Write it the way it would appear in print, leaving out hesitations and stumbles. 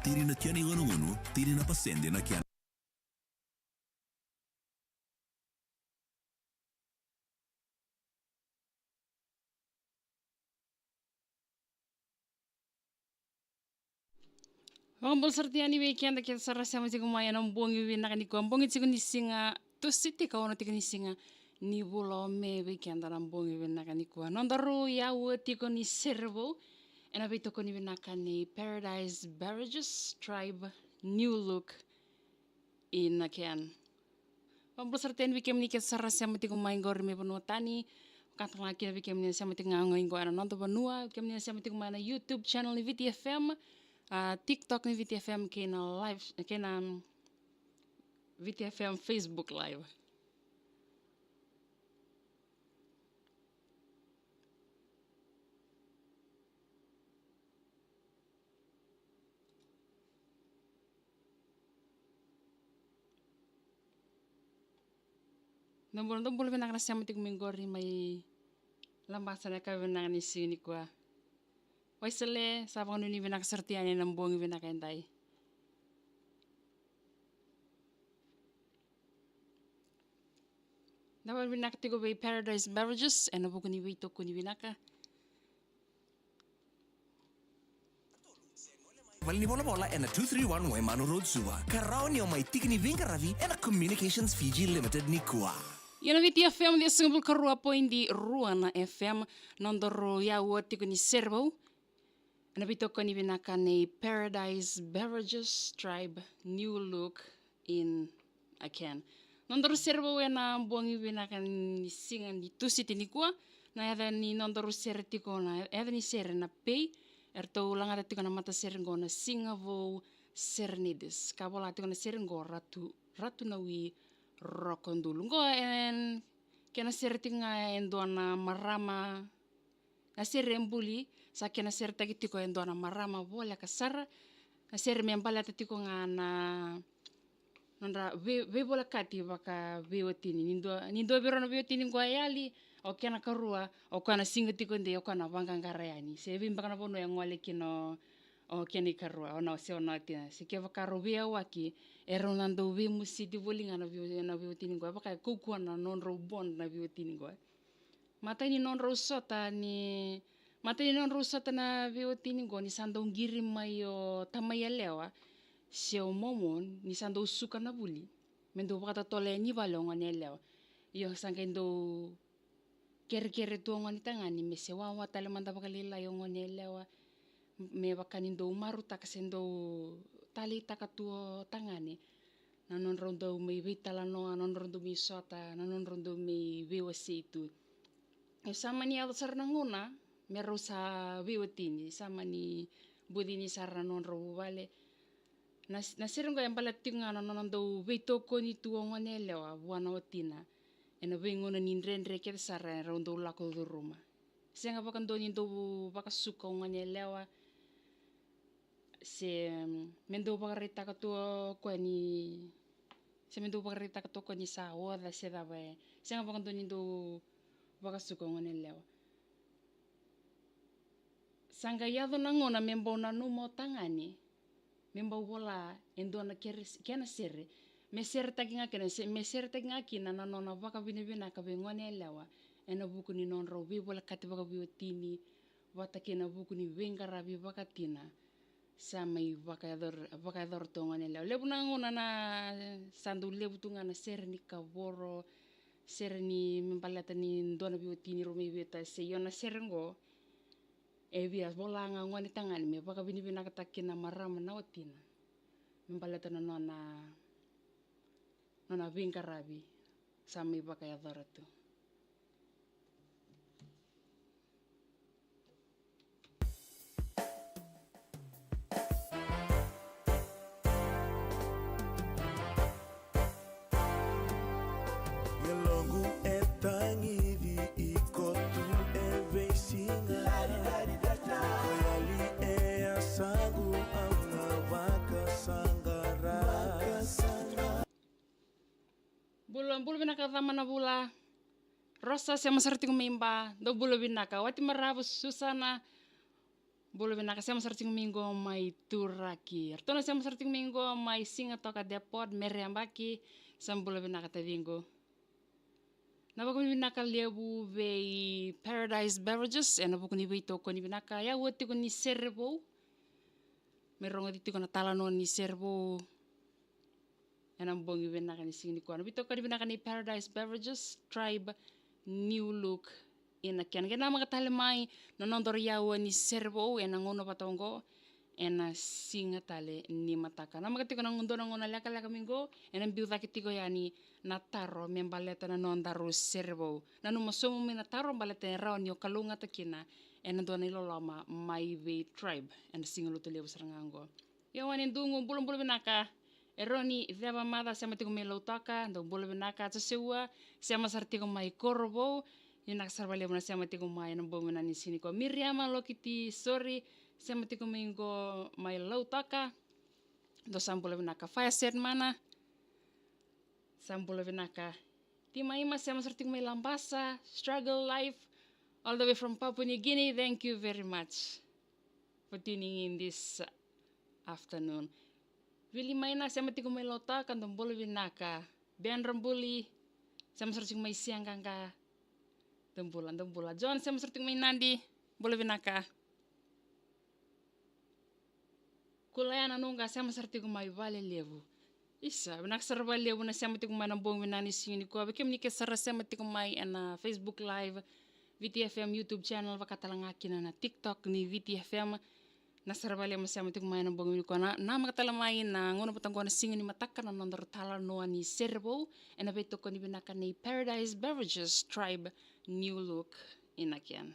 tiri na kiani ngono tiri na pasende na kiani. Wambol sartiani weekend kita sarasa masih kumaya nambongi wina kan iku ambongi tiku nisinga tu siti ka ono tiku nisinga ni bulome weekend nambongi wina kan iku nondaru ya tiku ni servo ena vito ko ni wina kan ni Paradise Beverages Tribe New Look in again. Wambol sartiani weekend ni kita sarasa masih kumaya ngor me penotani kata lagi weekend ni sama tiku ngangoin ko ana nonton benua weekend ni sama tiku mana YouTube channel ni VTFM. TikTok ni VTFM kena live kena VTFM Facebook live. Nombor benang nasi amatik minggori mai lambasan ka benang ni sini kwa. Waisele sabang nuni benang sertiane nambongi benang kentai. Dapat benang tigo by Paradise Beverages ena buku ni wito kuni benaka. Valini bola ena 231 Waimanu Road Suwa. Karao ni omai tikini vinkaravi ena Communications Fiji Limited ni kuwa. Yana VTFM dia sengul kerua poin di Ruana FM nondoro ya wati kuni servo. Nabito ko ni binaka ni Paradise Beverages Tribe New Look in again. Nondoro servo na buangi binaka ni singan di tusiti ni kuwa na ada ni nondoro serti ko na ada ni ser na pay erto ulang ada tiko na mata ser ngo na singavo sernides. Kabola tiko na ser ngo ratu na wi rokondulu ngo en kena serti nga endo na marama na ser embuli sa kena ser tagi tiko endo na marama bola kasar na ser membala tiko nga na nandra we bola kati baka beotini nindo bero na beotini ngo ayali o kena karua o kana singa tiko nde o kana bangangarayani se bimba kana bono yang wale kino o keni karua ona se ona tina se ke vakaro bia waki ero nando we musi di bolinga na beotini ngo baka kukuana non ro bond na beotini ngo mata ni non rosota ni na beotini ngo ni sandong giri mayo tamaya lewa se o momon ni sandong suka na buli mendo baka tole ni balonga ne lewa yo sangendo kere tuongo ni tangani me se wawa tale manda baka lila yo ngone lewa me baka nindo maru takasendo tali takatuo tangani na non rondo me vitala no non rondo mi sota na non rondo me vewa situ sama ni al sarnanguna merusa biwatini sama ni budini sarnanon ro vale na serungo yang balatinga non do veitoko ni tuongo nelewa buana otina ena vengona ni rendre ke sarra rondo lako do ruma senga bakan do ni do baka suka ngonelewa se mendo baka rita ka to ko ni se mendo baka rita ka to ko ni sa oda se dabe senga bakan do ni do baka suka ngonelewa sanga yado nangona membo na numo tangani membo bola endo na kena sere me ser taginga kena me ser taginga kina na nona baka bina ka bengone lewa ena buku ni non ro bi bola kati baka biotini wata kena buku ni wengara bi baka tina samai baka dor tongone lewa lebu nangona na sandu lebu tunga na ser ni kaboro ser ni membalata ni ndona biotini ro me biota se yona serengo bias bola nga ngoni tangan me baka bini katakina marama na otina membalata na nona vinkarabi sami baka ya doratu Yalongu etangi vi ikotu evesinga Koyali ea sangu amna waka sangara Bulu binaka tamana bula rosa sama serti kumimba do bulu binaka wati marabu susana Boleh benaka saya sarting minggu mai turaki. Artona saya sarting minggu mai singa toka depot meriambaki sam boleh benaka ta minggu. Napa kami benaka lebu vei Paradise Beverages ena buku ni beito koni benaka ya woti koni serbo. Merongo titi kona talano ni serbo. Ena bongi benaka ni sini kuana bito koni benaka ni Paradise Beverages Tribe New Look. Ina kian kena mga talemai nonondor yawa ni serbo ena ngono patongo ena singa tale ni mataka na mga tiko nang ngono ngona laka minggo ena biuta kitiko yani nataro membaleta na nondaro serbo na numasomo me nataro baleta raw ni kalunga takina ena dona ilolama my way tribe ena singa luto lebu sarangango yawan indungo bulong benaka eroni veba mada sama tiko me lautaka ndo bulong benaka tsewa sama sartiko mai korbo Ina sarvali muna siya matiko mai ng buong ni sini ko. Miriama lokiti sorry siya matiko mingo mai lautaka. Do sambulo vinaka fire set mana. Sambulo vinaka. Ti maima siya masartiko mai lambasa. Struggle life. All the way from Papua New Guinea. Thank you very much for tuning in this afternoon. Vili maina siya matiko mai lautaka. Sambulo vinaka. Ben rambuli. Siya masartiko mai siang kangka. Tembulan. John, saya masuk main nandi. Boleh binaka. Kulayan anungga saya masuk mai vale levu. Isa, benak serba levu na saya mati mai nambong binani sini ko. Abikem ni kesara saya mati mai na Facebook Live, VTFM YouTube channel vakatalangakin na TikTok ni VTFM. Na serba levu saya mati mai nambong binani ko na makatalamai na ngono patang ko na singin ni matakan na nondor tala noa ni serbo. Ena beto ko ni binaka ni Paradise Beverages Tribe New Look inakian.